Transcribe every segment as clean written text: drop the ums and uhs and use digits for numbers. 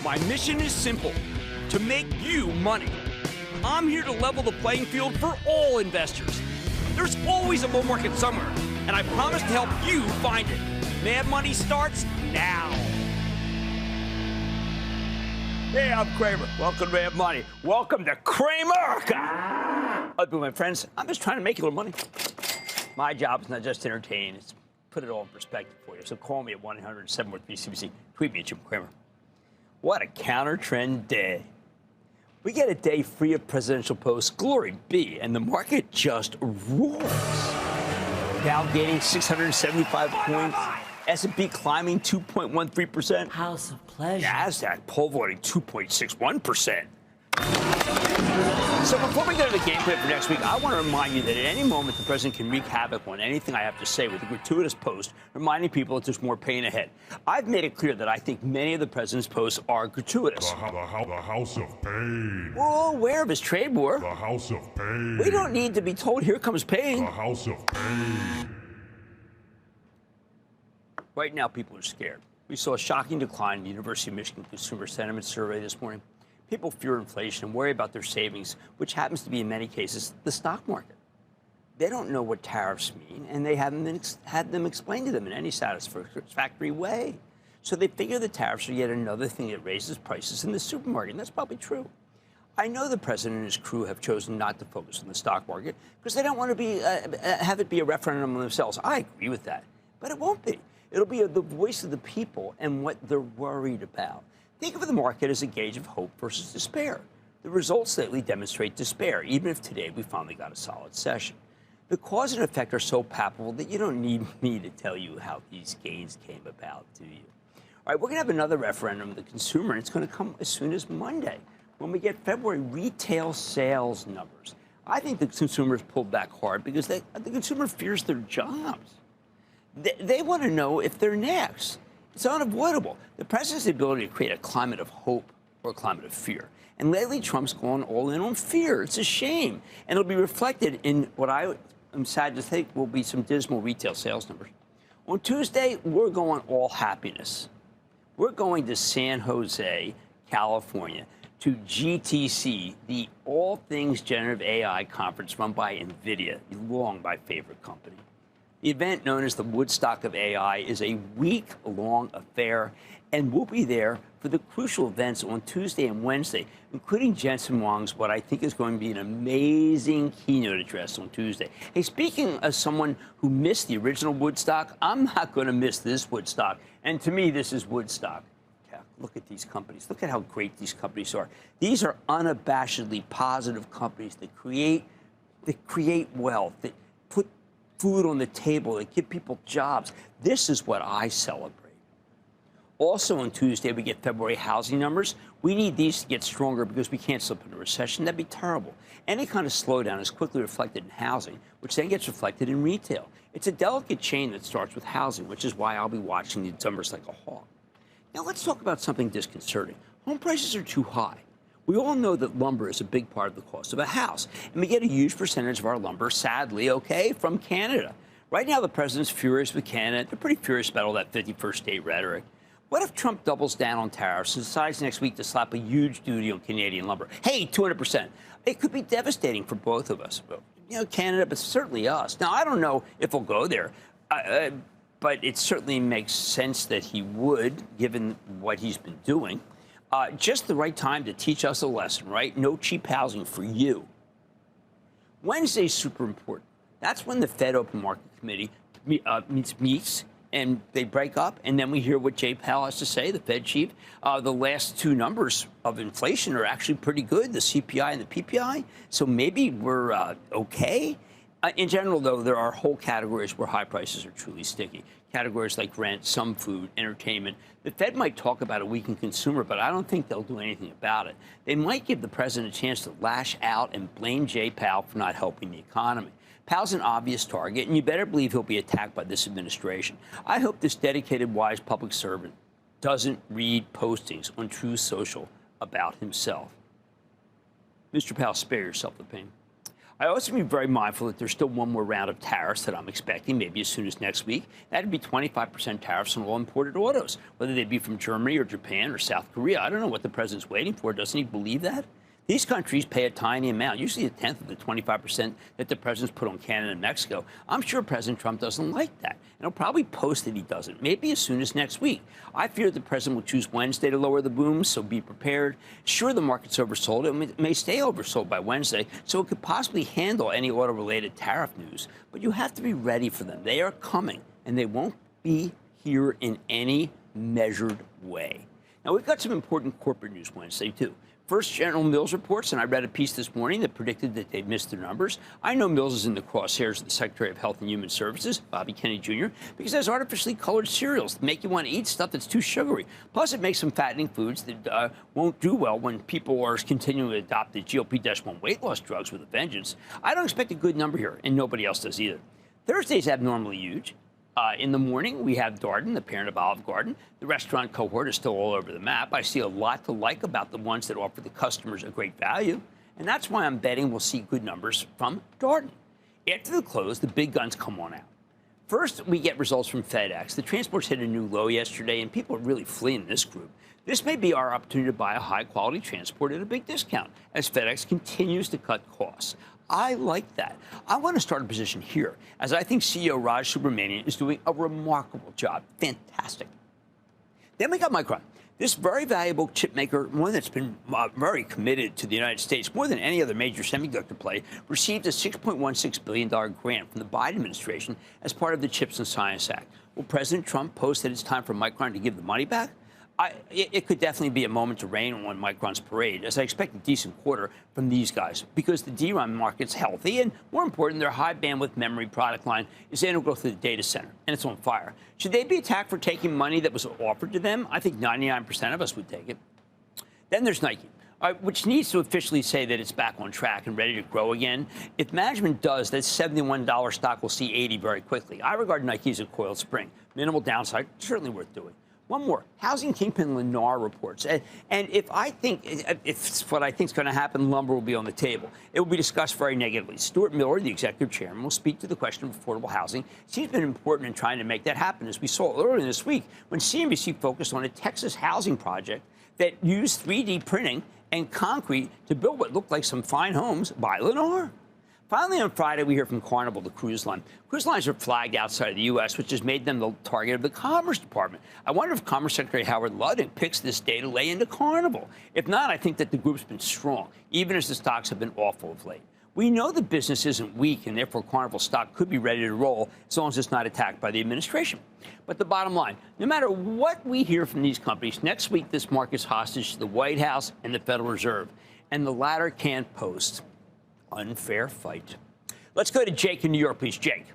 My mission is simple, to make you money. I'm here to level the playing field for all investors. There's always a bull market somewhere, and I promise to help you find it. Mad Money starts now. Hey, I'm Cramer. Welcome to Mad Money. Welcome to Cramer. My friends, I'm just trying to make a little money. My job is not just to entertain, it's to put it all in perspective for you. So call me at 1-800-713-CBC. Tweet me at Jim Cramer. What a counter-trend day. We get a day free of presidential posts, glory be, and the market just roars. Dow gaining 675 points, S&P climbing 2.13%. House of pleasure. NASDAQ pole vaulting 2.61%. So before we go to the game plan for next week, I want to remind you that at any moment the president can wreak havoc on anything I have to say with a gratuitous post, reminding people that there's more pain ahead. I've made it clear that I think many of the president's posts are gratuitous. The House of Pain. We're all aware of his trade war. The House of Pain. We don't need to be told, here comes pain. The House of Pain. Right now, people are scared. We saw a shocking decline in the University of Michigan Consumer Sentiment Survey this morning. People fear inflation and worry about their savings, which happens to be, in many cases, the stock market. They don't know what tariffs mean, and they haven't had them explained to them in any satisfactory way. So they figure the tariffs are yet another thing that raises prices in the supermarket, and that's probably true. I know the president and his crew have chosen not to focus on the stock market because they don't want to have it be a referendum on themselves. I agree with that, but it won't be. It'll be the voice of the people and what they're worried about. Think of the market as a gauge of hope versus despair. The results lately demonstrate despair, even if today we finally got a solid session. The cause and effect are so palpable that you don't need me to tell you how these gains came about, do you? All right, we're going to have another referendum of the consumer, and it's going to come as soon as Monday when we get February retail sales numbers. I think the consumers pulled back hard because the consumer fears their jobs. They want to know if they're next. It's unavoidable. The president's ability to create a climate of hope or a climate of fear. And lately, Trump's gone all in on fear. It's a shame. And it'll be reflected in what I am sad to think will be some dismal retail sales numbers. On Tuesday, we're going all happiness. We're going to San Jose, California, to GTC, the All Things Generative AI conference run by NVIDIA, long my favorite company. The event, known as the Woodstock of AI, is a week-long affair, and we'll be there for the crucial events on Tuesday and Wednesday, including Jensen Huang's what I think is going to be an amazing keynote address on Tuesday. Hey, speaking as someone who missed the original Woodstock, I'm not going to miss this Woodstock. And to me, this is Woodstock. Yeah, look at these companies. Look at how great these companies are. These are unabashedly positive companies that create wealth, that put food on the table, that give people jobs. This is what I celebrate. Also on Tuesday, we get February housing numbers. We need these to get stronger because we can't slip into recession. That'd be terrible. Any kind of slowdown is quickly reflected in housing, which then gets reflected in retail. It's a delicate chain that starts with housing, which is why I'll be watching these numbers like a hawk. Now let's talk about something disconcerting. Home prices are too high. We all know that lumber is a big part of the cost of a house, and we get a huge percentage of our lumber, sadly, from Canada. Right now, the president's furious with Canada. They're pretty furious about all that 51st state rhetoric. What if Trump doubles down on tariffs and decides next week to slap a huge duty on Canadian lumber? Hey, 200%. It could be devastating for both of us. Canada, but certainly us. Now, I don't know if he'll go there, but it certainly makes sense that he would, given what he's been doing. Just the right time to teach us a lesson, right? No cheap housing for you. Wednesday's super important. That's when the Fed Open Market Committee meets, and they break up, and then we hear what Jay Powell has to say, the Fed chief. The last two numbers of inflation are actually pretty good, the CPI and the PPI, so maybe we're okay. In general, though, there are whole categories where high prices are truly sticky. Categories like rent, some food, entertainment. The Fed might talk about a weakened consumer, but I don't think they'll do anything about it. They might give the president a chance to lash out and blame Jay Powell for not helping the economy. Powell's an obvious target, and you better believe he'll be attacked by this administration. I hope this dedicated, wise public servant doesn't read postings on Truth Social about himself. Mr. Powell, spare yourself the pain. I also be very mindful that there's still one more round of tariffs that I'm expecting, maybe as soon as next week. That'd be 25% tariffs on all imported autos, whether they be from Germany or Japan or South Korea. I don't know what the president's waiting for. Doesn't he believe that? These countries pay a tiny amount, usually a tenth of the 25% that the president's put on Canada and Mexico. I'm sure President Trump doesn't like that, and he'll probably post that he doesn't, maybe as soon as next week. I fear the president will choose Wednesday to lower the booms, so be prepared. Sure, the market's oversold. It may stay oversold by Wednesday, so it could possibly handle any auto-related tariff news. But you have to be ready for them. They are coming, and they won't be here in any measured way. Now, we've got some important corporate news Wednesday, too. First, General Mills reports, and I read a piece this morning that predicted that they'd missed their numbers. I know Mills is in the crosshairs of the Secretary of Health and Human Services, Bobby Kennedy Jr., because it has artificially colored cereals that make you want to eat stuff that's too sugary. Plus, it makes some fattening foods that won't do well when people are continuing to adopt the GLP-1 weight loss drugs with a vengeance. I don't expect a good number here, and nobody else does either. Thursday's abnormally huge. In the morning, we have Darden, the parent of Olive Garden. The restaurant cohort is still all over the map. I see a lot to like about the ones that offer the customers a great value, and that's why I'm betting we'll see good numbers from Darden. After the close, the big guns come on out. First, we get results from FedEx. The transports hit a new low yesterday, and people are really fleeing this group. This may be our opportunity to buy a high-quality transport at a big discount as FedEx continues to cut costs. I like that. I want to start a position here, as I think CEO Raj Subramanian is doing a remarkable job. Fantastic. Then we got Micron. This very valuable chip maker, one that's been very committed to the United States, more than any other major semiconductor play, received a $6.16 billion grant from the Biden administration as part of the CHIPS and Science Act. Will President Trump post that it's time for Micron to give the money back? It could definitely be a moment to rain on Micron's parade, as I expect a decent quarter from these guys, because the DRAM market's healthy, and more important, their high-bandwidth memory product line is integral to the data center, and it's on fire. Should they be attacked for taking money that was offered to them? I think 99% of us would take it. Then there's Nike, which needs to officially say that it's back on track and ready to grow again. If management does, that $71 stock will see 80 very quickly. I regard Nike as a coiled spring. Minimal downside, certainly worth doing. One more. Housing kingpin Lennar reports. And if what I think is going to happen, lumber will be on the table. It will be discussed very negatively. Stuart Miller, the executive chairman, will speak to the question of affordable housing. He's been important in trying to make that happen, as we saw earlier this week when CNBC focused on a Texas housing project that used 3D printing and concrete to build what looked like some fine homes by Lennar. Finally, on Friday, we hear from Carnival, the cruise line. Cruise lines are flagged outside of the U.S., which has made them the target of the Commerce Department. I wonder if Commerce Secretary Howard Lutnick picks this day to lay into Carnival. If not, I think that the group's been strong, even as the stocks have been awful of late. We know the business isn't weak, and therefore Carnival stock could be ready to roll as long as it's not attacked by the administration. But the bottom line, no matter what we hear from these companies, next week this market's hostage to the White House and the Federal Reserve, and the latter can't post. Unfair fight. Let's go to Jake in New York, please. Jake.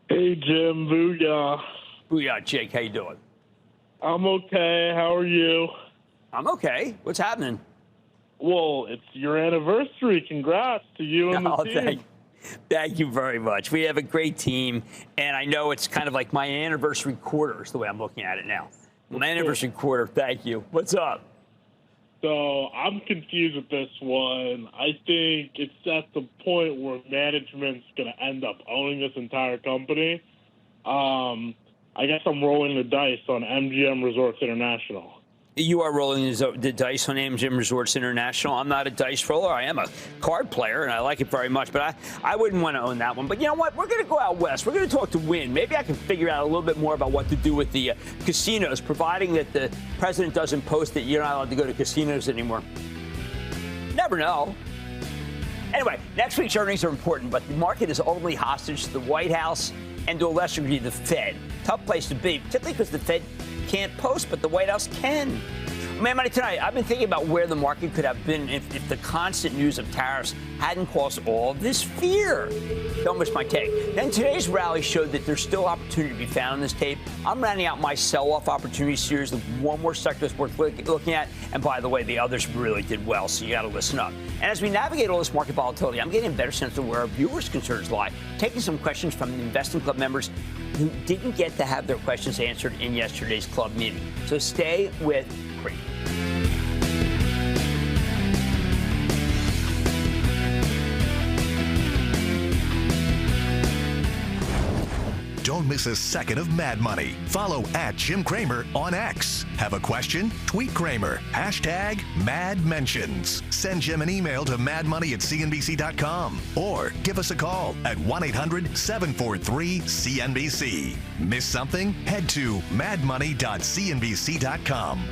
Hey, Jim. Booyah. Booyah, Jake. How you doing? I'm okay. How are you? I'm okay. What's happening? Well, it's your anniversary. Congrats to you and the team. Thank you very much. We have a great team, and I know it's kind of like my anniversary quarter is the way I'm looking at it now. My anniversary quarter. Thank you. What's up? So I'm confused with this one. I think it's at the point where management's going to end up owning this entire company. I guess I'm rolling the dice on MGM Resorts International. You are rolling the dice on MGM Resorts International. I'm not a dice roller. I am a card player, and I like it very much. But I wouldn't want to own that one. But you know what? We're going to go out west. We're going to talk to Wynn. Maybe I can figure out a little bit more about what to do with the casinos, providing that the president doesn't post that you're not allowed to go to casinos anymore. Never know. Anyway, next week's earnings are important, but the market is ultimately hostage to the White House and to a lesser degree the Fed. Tough place to be, particularly because the Fed can't post, but the White House can. Man, Money tonight, I've been thinking about where the market could have been if the constant news of tariffs hadn't caused all of this fear. Don't miss my take. Then today's rally showed that there's still opportunity to be found in this tape. I'm rounding out my sell-off opportunity series with one more sector that's worth looking at. And by the way, the others really did well, so you got to listen up. And as we navigate all this market volatility, I'm getting a better sense of where our viewers' concerns lie, taking some questions from the Investing Club members who didn't get to have their questions answered in yesterday's club meeting. So stay with Cramer. Don't miss a second of Mad Money. Follow @JimCramer on X. Have a question? Tweet Cramer. #MadMentions. Send Jim an email to madmoney@cnbc.com or give us a call at 1-800-743-CNBC. Miss something? Head to madmoney.cnbc.com.